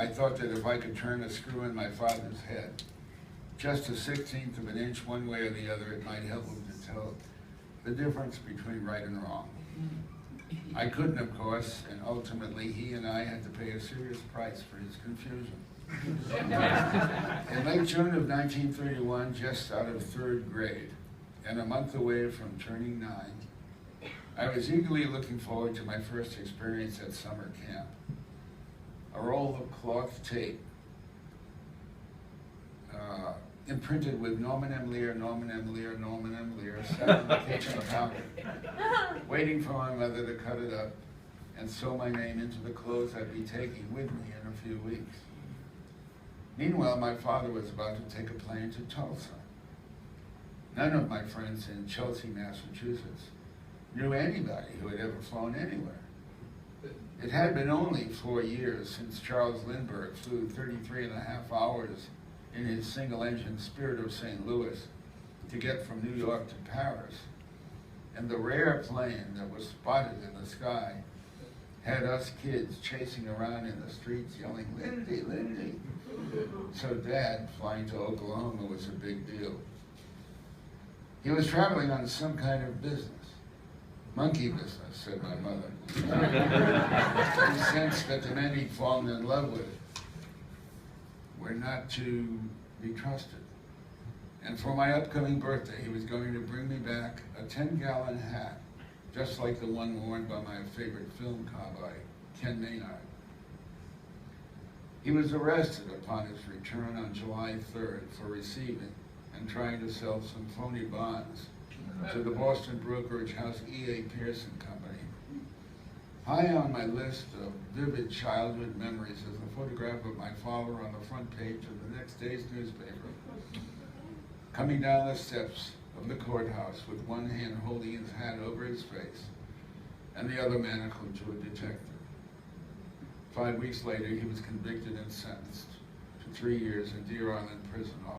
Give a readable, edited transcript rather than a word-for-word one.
I thought that if I could turn a screw in my father's head, just a 1/16 of an inch one way or the other, it might help him to tell the difference between right and wrong. I couldn't, of course, and ultimately he and I had to pay a serious price for his confusion. In late June of 1931, just out of 3rd grade, and a month away from turning 9, I was eagerly looking forward to my first experience at summer camp. A roll of cloth tape imprinted with Norman Lear, Norman Lear, Norman Lear, sat on the kitchen counter, waiting for my mother to cut it up and sew my name into the clothes I'd be taking with me in a few weeks. Meanwhile, my father was about to take a plane to Tulsa. None of my friends in Chelsea, Massachusetts, knew anybody who had ever flown anywhere. It had been only 4 years since Charles Lindbergh flew 33.5 hours in his single-engine Spirit of St. Louis to get from New York to Paris. And the rare plane that was spotted in the sky had us kids chasing around in the streets yelling, "Lindy, Lindy." So Dad flying to Oklahoma was a big deal. He was traveling on some kind of business. Monkey business, said my mother. He sensed that the men he'd fallen in love with were not to be trusted. And for my upcoming birthday, he was going to bring me back a 10-gallon hat, just like the one worn by my favorite film cowboy, Ken Maynard. He was arrested upon his return on July 3rd for receiving and trying to sell some phony bonds to the Boston brokerage house E.A. Pearson Company. High on my list of vivid childhood memories is a photograph of my father on the front page of the next day's newspaper, coming down the steps of the courthouse with one hand holding his hat over his face and the other manacled to a detective. 5 weeks later, he was convicted and sentenced to 3 years in Deer Island Prison